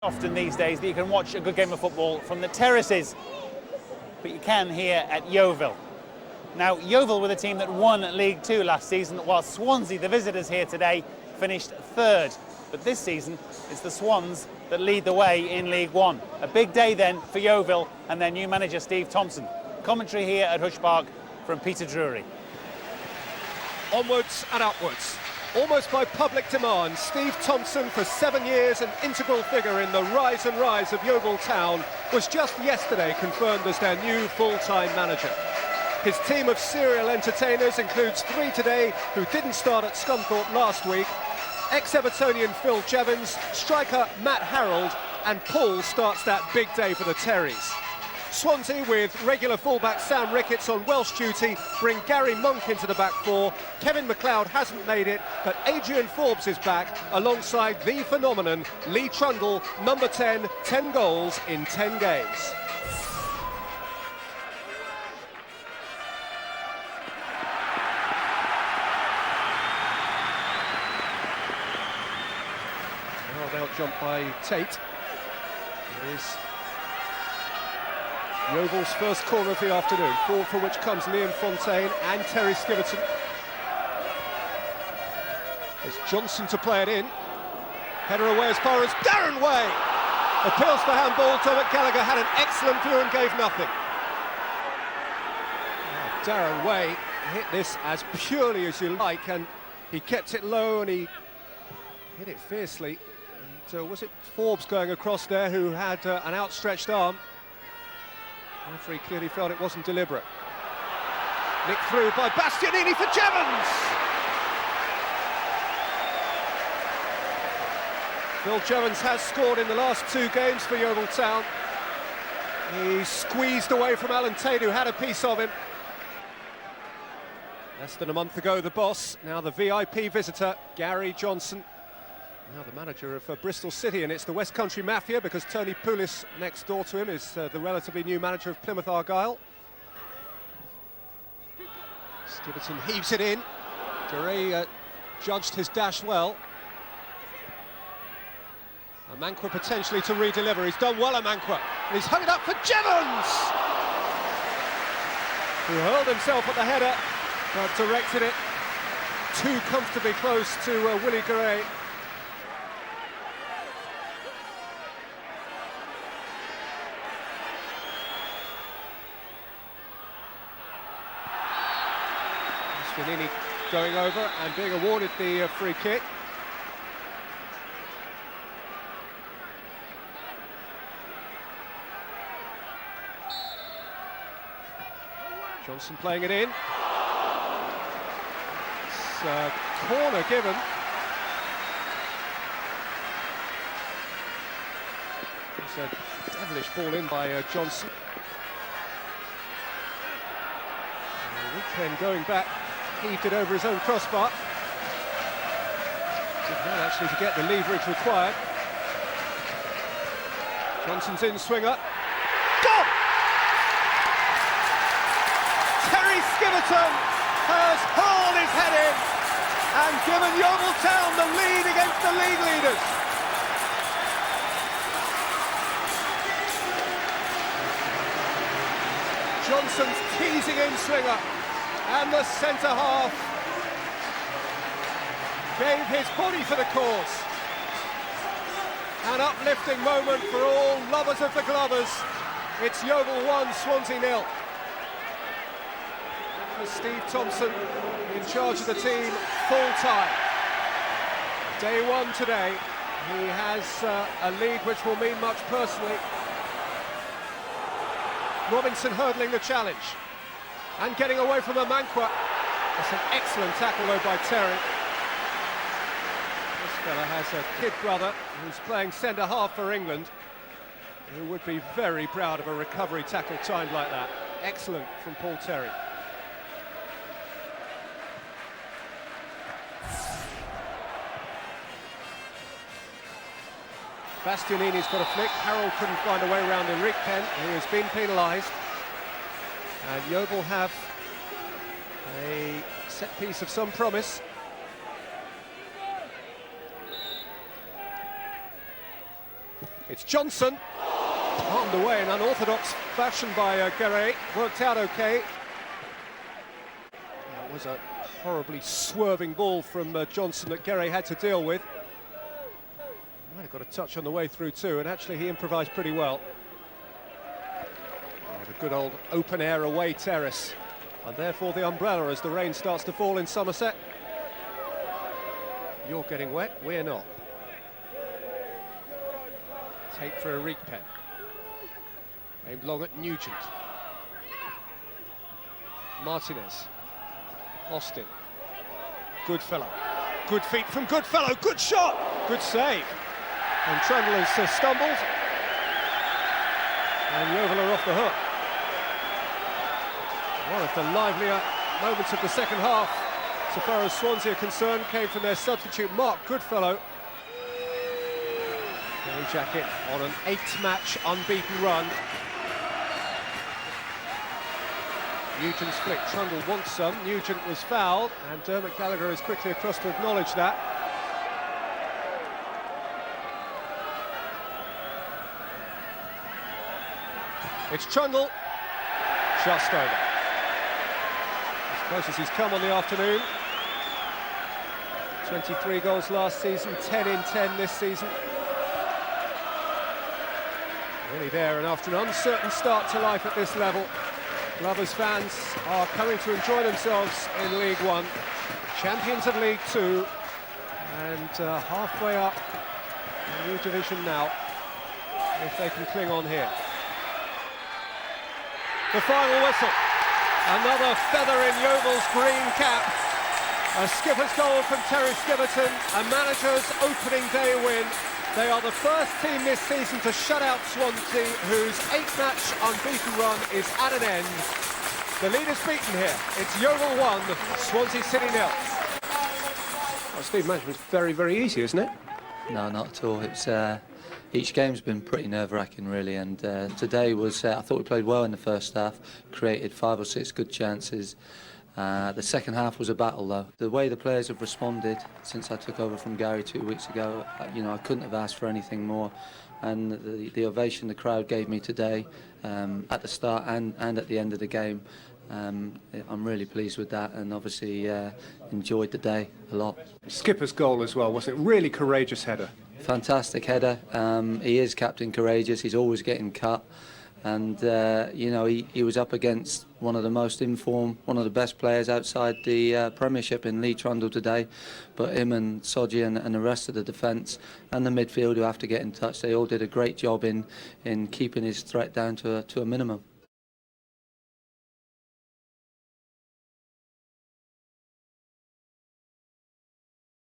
Often these days that you can watch a good game of football from the terraces, but you can here at Yeovil. Now, Yeovil were the team that won League Two last season, while Swansea, the visitors here today, finished third. But this season, it's the Swans that lead the way in League One. A big day then for Yeovil and their new manager, Steve Thompson. Commentary here at Hush Park from Peter Drury. Onwards and upwards. Almost by public demand, Steve Thompson, for 7 years an integral figure in the rise and rise of Yeovil Town, was just yesterday confirmed as their new full-time manager. His team of serial entertainers includes 3 today who didn't start at Scunthorpe last week. Ex-Evertonian Phil Jevons, striker Matt Harrold, and Paul starts that big day for the Terrys. Swansea, with regular fullback Sam Ricketts on Welsh duty, bring Gary Monk into the back four. Kevin McLeod hasn't made it, but Adrian Forbes is back alongside the phenomenon Lee Trundle, number 10, 10 goals in 10 games. Well, they'll jump by Tate. It is Yeovil's first corner of the afternoon, forward for which comes Liam Fontaine and Terry Skiverton. It's Johnson to play it in. Header away as far as Darren Way. Appeals for handball. Dominic Gallagher had an excellent view and gave nothing. Darren Way hit this as purely as you like, and he kept it low and he hit it fiercely. And was it Forbes going across there who had an outstretched arm? The referee clearly felt it wasn't deliberate. Nicked through by Bastianini for Jevons! Phil Jevons has scored in the last 2 games for Yeovil Town. He squeezed away from Alan Tate, who had a piece of him. Less than a month ago, the boss, now the VIP visitor, Gary Johnson. Now the manager of Bristol City, and it's the West Country Mafia, because Tony Poulis, next door to him, is the relatively new manager of Plymouth Argyle. Skiverton heaves it in. Duray judged his dash well. Amankwa potentially to re-deliver. He's done well, Amankwa. And he's hung it up for Jevons, who hurled himself at the header, but directed it too comfortably close to Willie Garay. Bastianini going over and being awarded the free kick. Johnson playing it in. It's a corner given. It's a devilish ball in by Johnson. Weekend going back, heaved it over his own crossbar. Did well actually to get the leverage required. Johnson's in, swinger. Gone! Terry Skiverton has hurled his head in and given Yeovil Town the lead against the league leaders. Johnson's teasing in swinger, and the centre-half gave his body for the cause. An uplifting moment for all lovers of the Glovers. It's Yeovil 1, Swansea 0. Steve Thompson in charge of the team full-time. Day 1 today. He has a lead which will mean much personally. Robinson hurdling the challenge and getting away from Amankwa. That's an excellent tackle though by Terry. This fella has a kid brother who's playing centre-half for England, who would be very proud of a recovery tackle timed like that. Excellent from Paul Terry. Bastianini's got a flick. Harrold couldn't find a way around Enrique Penn, who has been penalised. And Yeovil have a set piece of some promise. It's Johnson, palmed away in unorthodox fashion by Guerre, worked out okay. That was a horribly swerving ball from Johnson that Guerre had to deal with. Might have got a touch on the way through too, and actually he improvised pretty well. The good old open air away terrace, and therefore the umbrella as the rain starts to fall in Somerset. You're getting wet, we're not. Take for a Reek pen. Aimed long at Nugent. Martinez. Austin. Goodfellow. Good feet from Goodfellow. Good shot. Good save. And Trundle has stumbled. And Yeovil are off the hook. One of the livelier moments of the second half, so far as Swansea are concerned, came from their substitute Mark Goodfellow. Blue Jacket on an 8-match unbeaten run. Nugent's flick, Trundle wants some. Nugent was fouled, and Dermot Gallagher is quickly across to acknowledge that. It's Trundle, just over. As close as he's come on the afternoon. 23 goals last season, 10 in 10 this season. Really there, and after an uncertain start to life at this level, Glovers fans are coming to enjoy themselves in League One, champions of League Two, and halfway up a new division now, if they can cling on here. The final whistle, another feather in Yeovil's green cap, a skipper's goal from Terry Skiverton, a manager's opening day win. They are the first team this season to shut out Swansea, whose 8-match unbeaten run is at an end. The lead is beaten here. It's Yeovil 1, Swansea City 0. Well, Steve, management's very, very easy, isn't it? No, not at all. It's each game's been pretty nerve-wracking, really, and today was. I thought we played well in the first half, created 5 or 6 good chances. The second half was a battle, though. The way the players have responded since I took over from Gary 2 weeks ago, I couldn't have asked for anything more. And the ovation the crowd gave me today, at the start and at the end of the game, I'm really pleased with that, and obviously enjoyed the day a lot. Skipper's goal as well, was it? Really courageous header. Fantastic header. He is Captain Courageous. He's always getting cut. And, he was up against one of the most informed, one of the best players outside the Premiership in Lee Trundle today. But him and Soji and the rest of the defence and the midfield who have to get in touch, they all did a great job in keeping his threat down to a minimum.